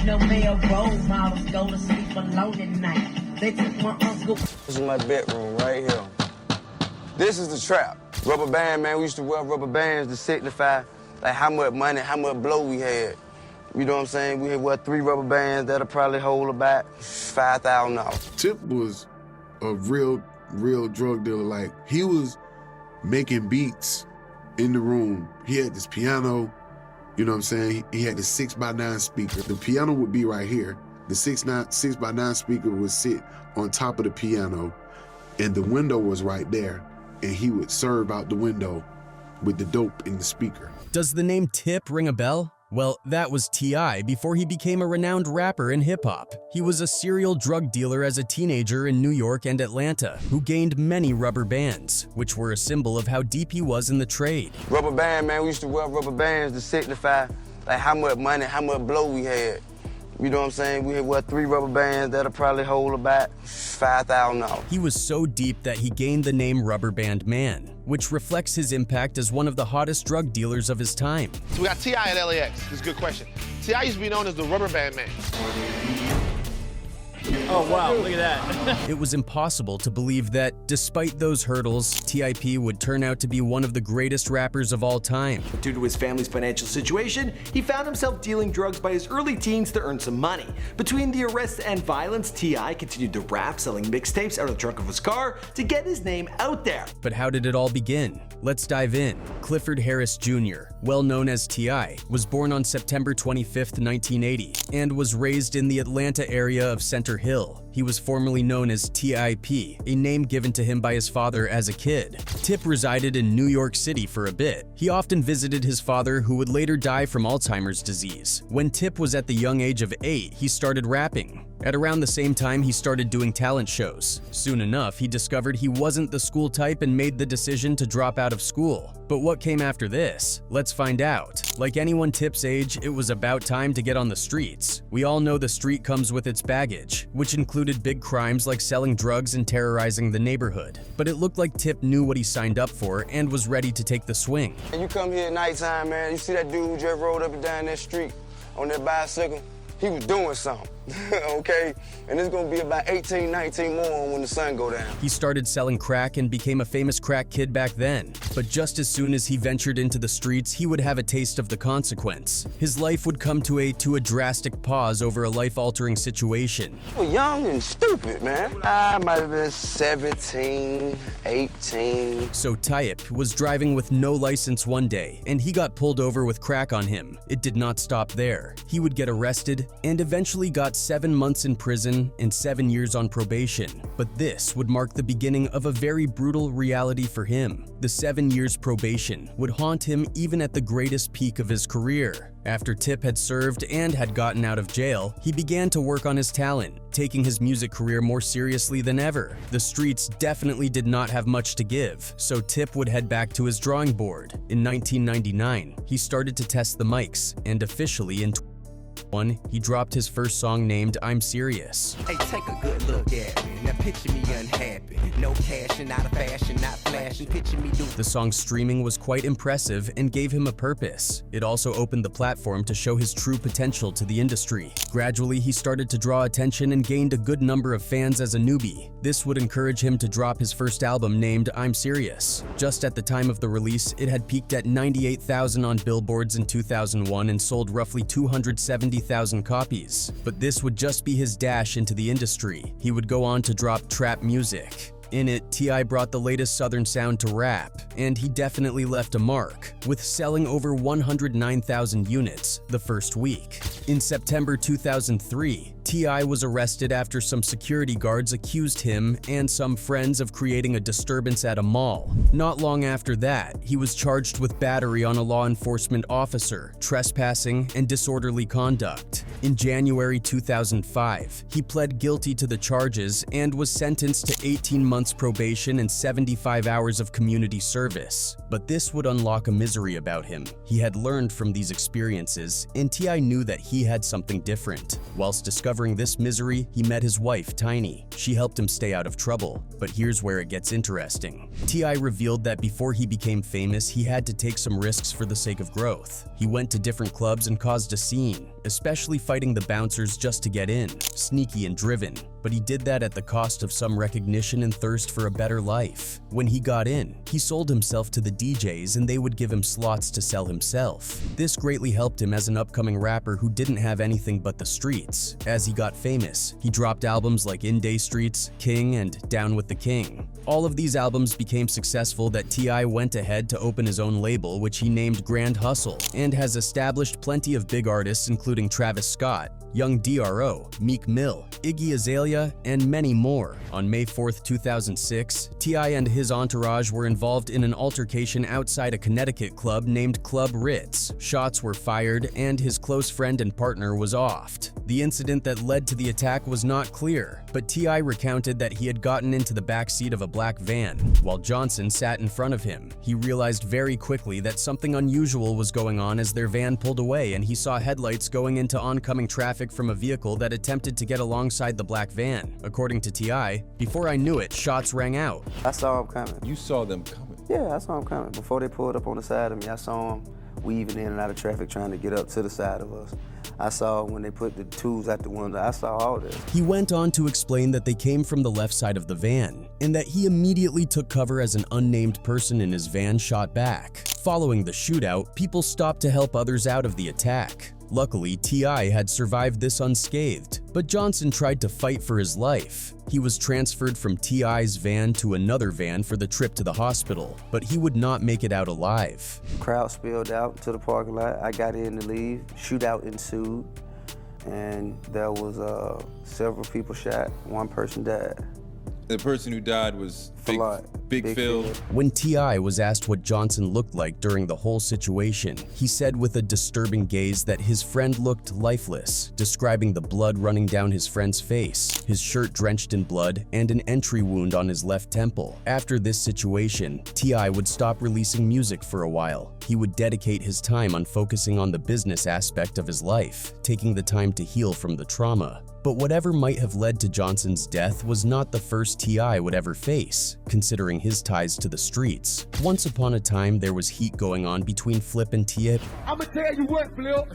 No male role models go to sleep alone at night. They took my uncle. This is my bedroom right here. This is the trap. Rubber band, man. We used to wear rubber bands to signify like how much money, how much blow we had. You know what I'm saying? We had, what, 3 rubber bands that'll probably hold about $5,000. Tip was a real drug dealer. Like, he was making beats in the room. He had this piano, you know what I'm saying? He had the 6x9 speaker. The piano would be right here. The 6x9 speaker would sit on top of the piano, and the window was right there, and he would serve out the window with the dope in the speaker. Does the name Tip ring a bell? Well, that was T.I. before he became a renowned rapper in hip-hop. He was a serial drug dealer as a teenager in New York and Atlanta, who gained many rubber bands, which were a symbol of how deep he was in the trade. Rubber band, man. We used to wear rubber bands to signify like how much money, how much blow we had. You know what I'm saying? We had, what, 3 rubber bands that'll probably hold about $5,000. He was so deep that he gained the name Rubber Band Man, which reflects his impact as one of the hottest drug dealers of his time. So we got T.I. at LAX. This is a good question. T.I. used to be known as the Rubber Band Man. Oh, wow, look at that. It was impossible to believe that, despite those hurdles, T.I.P. would turn out to be one of the greatest rappers of all time. Due to his family's financial situation, he found himself dealing drugs by his early teens to earn some money. Between the arrests and violence, T.I. continued to rap, selling mixtapes out of the trunk of his car to get his name out there. But how did it all begin? Let's dive in. Clifford Harris Jr., well known as T.I., was born on September 25, 1980, and was raised in the Atlanta area of Center Hill. He was formerly known as T.I.P., a name given to him by his father as a kid. Tip resided in New York City for a bit. He often visited his father, who would later die from Alzheimer's disease. When Tip was at the young age of 8, he started rapping. At around the same time, he started doing talent shows. Soon enough, he discovered he wasn't the school type and made the decision to drop out of school. But what came after this? Let's find out. Like anyone Tip's age, it was about time to get on the streets. We all know the street comes with its baggage, which included big crimes like selling drugs and terrorizing the neighborhood. But it looked like Tip knew what he signed up for and was ready to take the swing. And you come here at nighttime, man, you see that dude who just rode up and down that street on that bicycle? He was doing something, okay? And it's gonna be about 18, 19 more when the sun go down. He started selling crack and became a famous crack kid back then. But just as soon as he ventured into the streets, he would have a taste of the consequence. His life would come to a drastic pause over a life-altering situation. Well, young and stupid, man. I might have been 17, 18. So Tip was driving with no license one day, and he got pulled over with crack on him. It did not stop there. He would get arrested and eventually got 7 months in prison and 7 years on probation. But this would mark the beginning of a very brutal reality for him. The 7 years probation would haunt him even at the greatest peak of his career. After Tip had served and had gotten out of jail, he began to work on his talent, taking his music career more seriously than ever. The streets definitely did not have much to give, so Tip would head back to his drawing board. In 1999, he started to test the mics, and officially in he dropped his first song named I'm Serious. Hey, take a good look at me. Now picture me unhappy. No passion, out of fashion, not flashing. Picture me do. The song's streaming was quite impressive and gave him a purpose. It also opened the platform to show his true potential to the industry. Gradually, he started to draw attention and gained a good number of fans as a newbie. This would encourage him to drop his first album named I'm Serious. Just at the time of the release, it had peaked at 98,000 on billboards in 2001 and sold roughly 270,000 copies. But this would just be his dash into the industry. He would go on to drop trap music. In it, T.I. brought the latest Southern sound to rap, and he definitely left a mark, with selling over 109,000 units the first week. In September 2003, T.I. was arrested after some security guards accused him and some friends of creating a disturbance at a mall. Not long after that, he was charged with battery on a law enforcement officer, trespassing, and disorderly conduct. In January 2005, he pled guilty to the charges and was sentenced to 18 months months probation and 75 hours of community service. But this would unlock a misery about him. He had learned from these experiences, and T.I. knew that he had something different. Whilst discovering this misery, he met his wife, Tiny. She helped him stay out of trouble. But here's where it gets interesting. T.I. revealed that before he became famous, he had to take some risks for the sake of growth. He went to different clubs and caused a scene, especially fighting the bouncers just to get in, sneaky and driven. But he did that at the cost of some recognition and thirst for a better life. When he got in, he sold himself to the DJs and they would give him slots to sell himself. This greatly helped him as an upcoming rapper who didn't have anything but the streets. As he got famous, he dropped albums like In Day Streets, King, and Down with the King. All of these albums became successful that T.I. went ahead to open his own label, which he named Grand Hustle, and has established plenty of big artists including Travis Scott, Young D.R.O., Meek Mill, Iggy Azalea, and many more. On May 4th, 2006, T.I. and his entourage were involved in an altercation outside a Connecticut club named Club Ritz. Shots were fired, and his close friend and partner was offed. The incident that led to the attack was not clear, but T.I. recounted that he had gotten into the backseat of a black van, while Johnson sat in front of him. He realized very quickly that something unusual was going on as their van pulled away and he saw headlights going into oncoming traffic from a vehicle that attempted to get alongside the black van. According to T.I., before I knew it, shots rang out. I saw him coming. You saw them coming? Yeah, I saw him coming. Before they pulled up on the side of me, I saw him weaving in and out of traffic trying to get up to the side of us. I saw when they put the tools out the window. I saw all this. He went on to explain that they came from the left side of the van, and that he immediately took cover as an unnamed person in his van shot back. Following the shootout, people stopped to help others out of the attack. Luckily, T.I. had survived this unscathed, but Johnson tried to fight for his life. He was transferred from T.I.'s van to another van for the trip to the hospital, but he would not make it out alive. Crowd spilled out to the parking lot. I got in to leave. Shootout ensued, and there was several people shot. One person died. The person who died was Big Phil. When T.I. was asked what Johnson looked like during the whole situation, he said with a disturbing gaze that his friend looked lifeless, describing the blood running down his friend's face, his shirt drenched in blood, and an entry wound on his left temple. After this situation, T.I. would stop releasing music for a while. He would dedicate his time on focusing on the business aspect of his life, taking the time to heal from the trauma. But whatever might have led to Johnson's death was not the first T.I. would ever face, considering his ties to the streets. Once upon a time, there was heat going on between Flip and Tip. I'ma tell you what, Flip.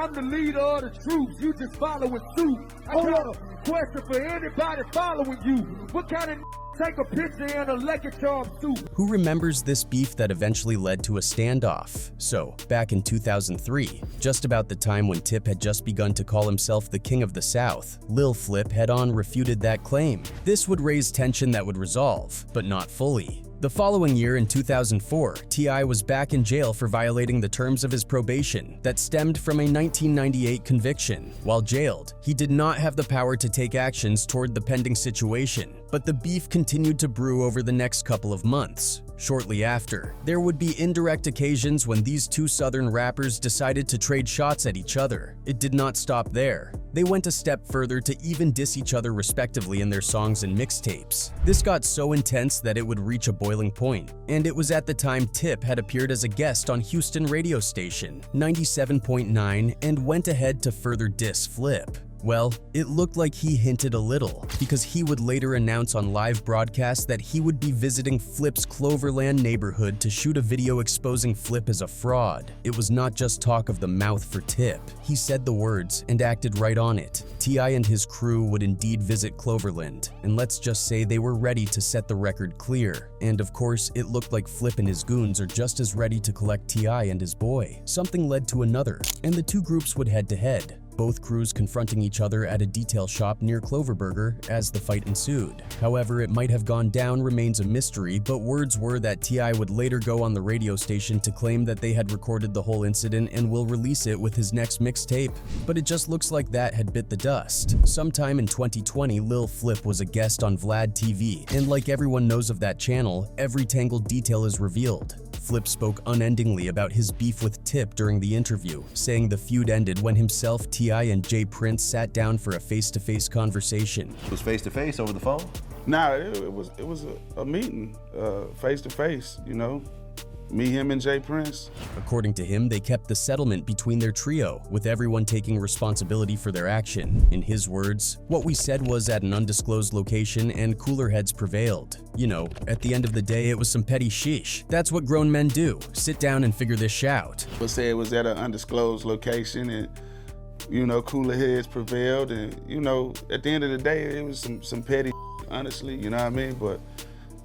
I'm the leader of the troops. You just following suit. I got a question for anybody following you. What kind of take a picture in a Lucky Charm suit? Who remembers this beef that eventually led to a standoff? So, back in 2003, just about the time when Tip had just begun to call himself the King of the South, Lil Flip head-on refuted that claim. This would raise tension that would resolve, but not fully. The following year, in 2004, T.I. was back in jail for violating the terms of his probation that stemmed from a 1998 conviction. While jailed, he did not have the power to take actions toward the pending situation, but the beef continued to brew over the next couple of months. Shortly after, there would be indirect occasions when these two Southern rappers decided to trade shots at each other. It did not stop there. They went a step further to even diss each other respectively in their songs and mixtapes. This got so intense that it would reach a boiling point, and it was at the time Tip had appeared as a guest on Houston radio station 97.9 and went ahead to further diss Flip. Well, it looked like he hinted a little, because he would later announce on live broadcasts that he would be visiting Flip's Cloverland neighborhood to shoot a video exposing Flip as a fraud. It was not just talk of the mouth for Tip. He said the words and acted right on it. T.I. and his crew would indeed visit Cloverland, and let's just say they were ready to set the record clear. And of course, it looked like Flip and his goons are just as ready to collect T.I. and his boy. Something led to another, and the two groups would head to head. Both crews confronting each other at a detail shop near Cloverburger as the fight ensued. However, it might have gone down remains a mystery, but words were that T.I. would later go on the radio station to claim that they had recorded the whole incident and will release it with his next mixtape. But it just looks like that had bit the dust. Sometime in 2020, Lil Flip was a guest on Vlad TV, and like everyone knows of that channel, every tangled detail is revealed. Flip spoke unendingly about his beef with Tip during the interview, saying the feud ended when himself, T.I. and Jay Prince sat down for a face-to-face conversation. It was face-to-face over the phone? Nah, it was a meeting, face to face, you know. Me, him, and Jay Prince. According to him, they kept the settlement between their trio, with everyone taking responsibility for their action. In his words, what we said was at an undisclosed location and cooler heads prevailed. You know, at the end of the day, it was some petty sheesh. That's what grown men do. Sit down and figure this out. We'll say it was at an undisclosed location and, you know, cooler heads prevailed. And, you know, at the end of the day, it was some petty, honestly, you know what I mean? But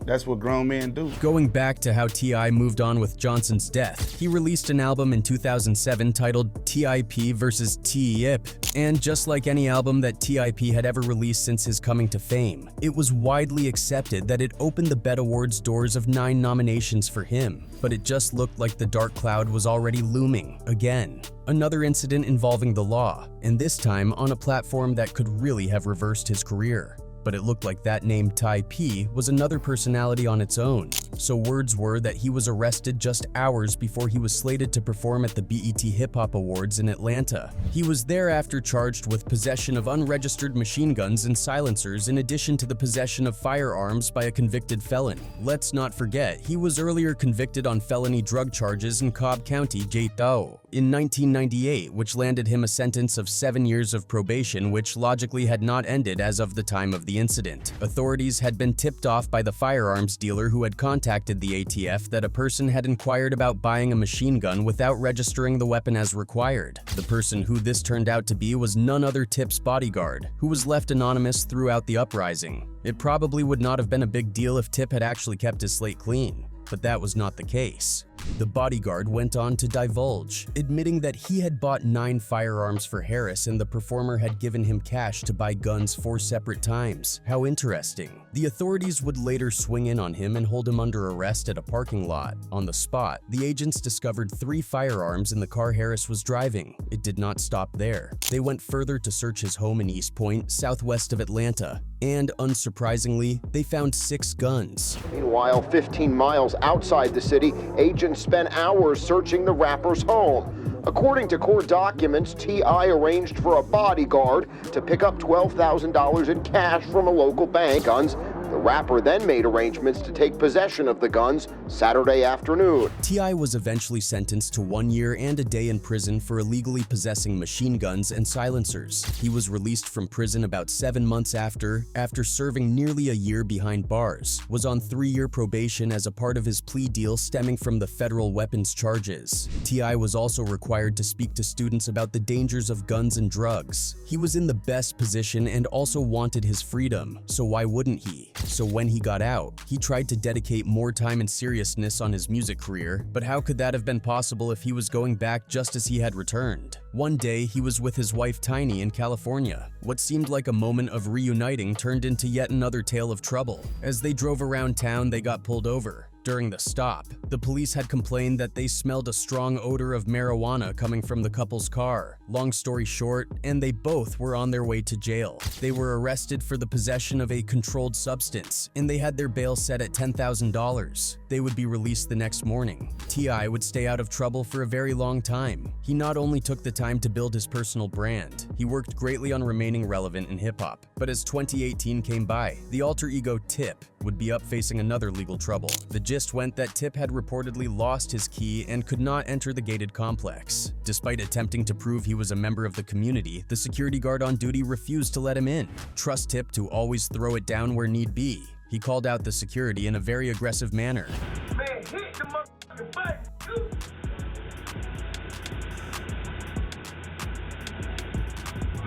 that's what grown men do. Going back to how T.I. moved on with Johnson's death, he released an album in 2007 titled T.I.P. vs. T.I.P. And just like any album that T.I.P. had ever released since his coming to fame, it was widely accepted that it opened the BET Awards doors of 9 nominations for him. But it just looked like the dark cloud was already looming again. Another incident involving the law, and this time on a platform that could really have reversed his career. But it looked like that name Ty P was another personality on its own. So words were that he was arrested just hours before he was slated to perform at the BET Hip Hop Awards in Atlanta. He was thereafter charged with possession of unregistered machine guns and silencers in addition to the possession of firearms by a convicted felon. Let's not forget, he was earlier convicted on felony drug charges in Cobb County, Jatao, in 1998, which landed him a sentence of 7 years of probation, which logically had not ended as of the time of the incident. Authorities had been tipped off by the firearms dealer who had contacted the ATF that a person had inquired about buying a machine gun without registering the weapon as required. The person who this turned out to be was none other Tip's bodyguard, who was left anonymous throughout the uprising. It probably would not have been a big deal if Tip had actually kept his slate clean, but that was not the case. The bodyguard went on to divulge, admitting that he had bought 9 firearms for Harris and the performer had given him cash to buy guns 4 separate times. How interesting. The authorities would later swing in on him and hold him under arrest at a parking lot. On the spot, the agents discovered 3 firearms in the car Harris was driving. It did not stop there. They went further to search his home in East Point, southwest of Atlanta, and unsurprisingly, they found 6 guns. Meanwhile, 15 miles outside the city, agents spent hours searching the rapper's home. According to court documents, T.I. arranged for a bodyguard to pick up $12,000 in cash from a local bank. The rapper then made arrangements to take possession of the guns Saturday afternoon. T.I. was eventually sentenced to 1 year and a day in prison for illegally possessing machine guns and silencers. He was released from prison about 7 months after serving nearly a year behind bars, was on 3-year probation as a part of his plea deal stemming from the federal weapons charges. T.I. was also required to speak to students about the dangers of guns and drugs. He was in the best position and also wanted his freedom, so why wouldn't he? So when he got out, he tried to dedicate more time and seriousness on his music career, but how could that have been possible if he was going back just as he had returned? One day, he was with his wife Tiny in California. What seemed like a moment of reuniting turned into yet another tale of trouble. As they drove around town, they got pulled over. During the stop, the police had complained that they smelled a strong odor of marijuana coming from the couple's car. Long story short, and they both were on their way to jail. They were arrested for the possession of a controlled substance, and they had their bail set at $10,000. They would be released the next morning. T.I. would stay out of trouble for a very long time. He not only took the time to build his personal brand, he worked greatly on remaining relevant in hip-hop. But as 2018 came by, the alter ego Tip would be up facing another legal trouble. The gist went that Tip had reportedly lost his key and could not enter the gated complex. Despite attempting to prove he was a member of the community, the security guard on duty refused to let him in. Trust Tip to always throw it down where need be. He called out the security in a very aggressive manner. Man, hit the motherfucking button.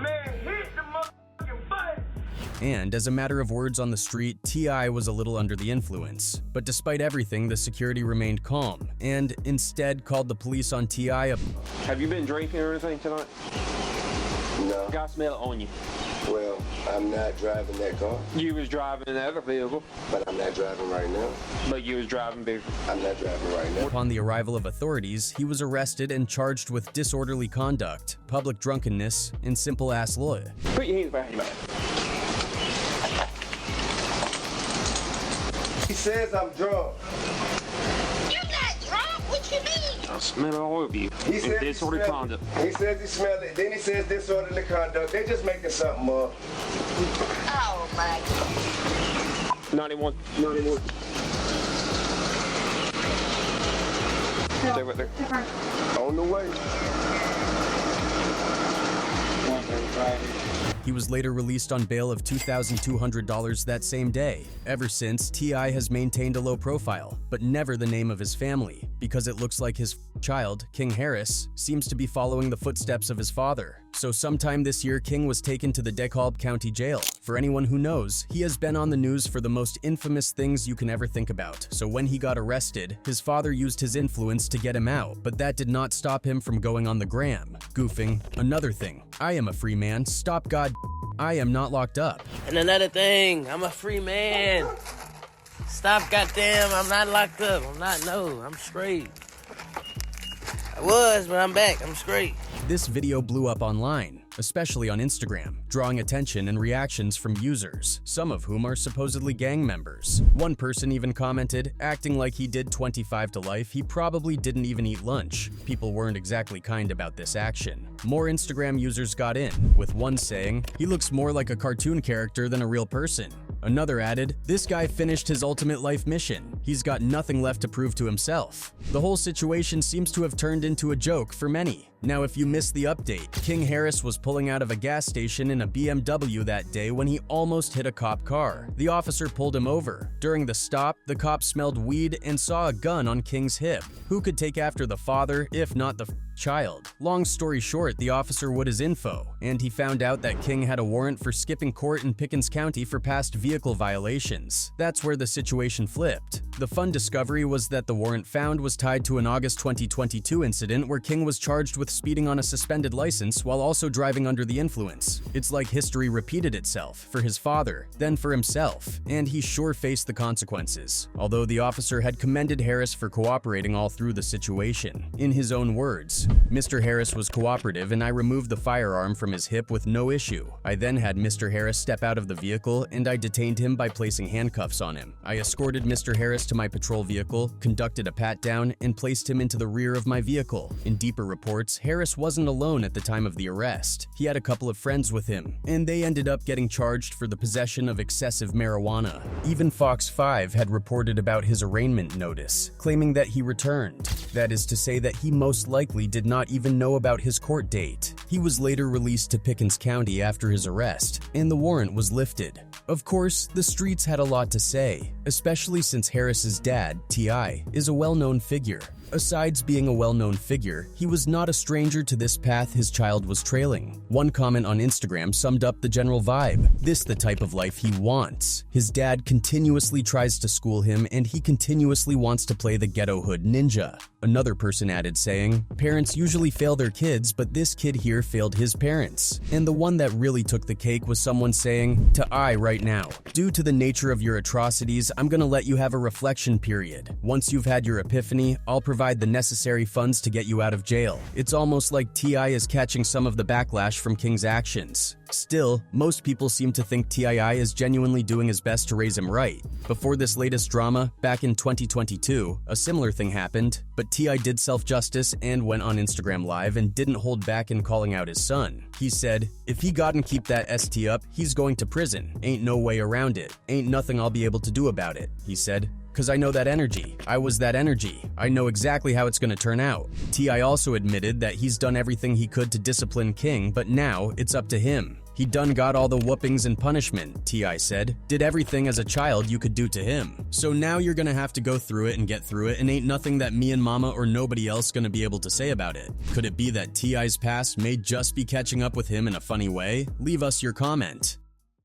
Man, hit the motherfucking button. And as a matter of words on the street, T.I. was a little under the influence. But despite everything, the security remained calm and instead called the police on T.I. Have you been drinking or anything tonight? No. I smell it on you. Well, I'm not driving that car. You was driving another vehicle. But I'm not driving right now. But you was driving bigger. I'm not driving right now. Upon the arrival of authorities, he was arrested and charged with disorderly conduct, public drunkenness, and simple-ass law. Put your hands behind your back. He says I'm drunk. You're not drunk. What you mean? I smell all of you. He says disorderly conduct. He says he smelled it. Then he says disorderly conduct. They're just making something up. Oh my God. 91. 91. Stay right there. On the way. He was later released on bail of $2,200 that same day. Ever since, T.I. has maintained a low profile, but never the name of his family, because it looks like his child, King Harris, seems to be following the footsteps of his father. So sometime this year, King was taken to the DeKalb County Jail. For anyone who knows, he has been on the news for the most infamous things you can ever think about. So when he got arrested, his father used his influence to get him out, but that did not stop him from going on the gram, goofing. Another thing, I am a free man, stop God, I am not locked up. And another thing, I'm a free man. Stop, goddamn, I'm not locked up. I'm straight. I was, but I'm back, I'm straight. This video blew up online, especially on Instagram, drawing attention and reactions from users, some of whom are supposedly gang members. One person even commented, acting like he did 25 to life, he probably didn't even eat lunch. People weren't exactly kind about this action. More Instagram users got in, with one saying, he looks more like a cartoon character than a real person. Another added, this guy finished his ultimate life mission. He's got nothing left to prove to himself. The whole situation seems to have turned into a joke for many. Now, if you missed the update, King Harris was pulling out of a gas station in a BMW that day when he almost hit a cop car. The officer pulled him over. During the stop, the cop smelled weed and saw a gun on King's hip. Who could take after the father, if not the child? Long story short, the officer would his info, and he found out that King had a warrant for skipping court in Pickens County for past vehicle violations. That's where the situation flipped. The fun discovery was that the warrant found was tied to an August 2022 incident where King was charged with speeding on a suspended license while also driving under the influence. It's like history repeated itself, for his father, then for himself, and he sure faced the consequences, although the officer had commended Harris for cooperating all through the situation. In his own words, Mr. Harris was cooperative and I removed the firearm from his hip with no issue. I then had Mr. Harris step out of the vehicle and I detained him by placing handcuffs on him. I escorted Mr. Harris to my patrol vehicle, conducted a pat-down, and placed him into the rear of my vehicle. In deeper reports, Harris wasn't alone at the time of the arrest. He had a couple of friends with him, and they ended up getting charged for the possession of excessive marijuana. Even Fox 5 had reported about his arraignment notice, claiming that he returned. That is to say that he most likely did not even know about his court date. He was later released to Pickens County after his arrest, and the warrant was lifted. Of course, the streets had a lot to say, especially since Harris's dad, T.I., is a well-known figure. Asides being a well-known figure, he was not a stranger to this path his child was trailing. One comment on Instagram summed up the general vibe. This the type of life he wants. His dad continuously tries to school him and he continuously wants to play the ghetto hood ninja. Another person added saying, parents usually fail their kids, but this kid here failed his parents. And the one that really took the cake was someone saying, to I right now, due to the nature of your atrocities, I'm gonna let you have a reflection period. Once you've had your epiphany, I'll provide the necessary funds to get you out of jail. It's almost like T.I. is catching some of the backlash from King's actions. Still, most people seem to think T.I. is genuinely doing his best to raise him right. Before this latest drama, back in 2022, a similar thing happened, but T.I. did self-justice and went on Instagram Live and didn't hold back in calling out his son. He said, if he got and keep that ST up, he's going to prison. Ain't no way around it. Ain't nothing I'll be able to do about it, he said. Cause I know that energy. I was that energy. I know exactly how it's gonna turn out. T.I. also admitted that he's done everything he could to discipline King, but now it's up to him. He done got all the whoopings and punishment, T.I. said. Did everything as a child you could do to him. So now you're gonna have to go through it and get through it, and ain't nothing that me and mama or nobody else gonna be able to say about it. Could it be that T.I.'s past may just be catching up with him in a funny way? Leave us your comment.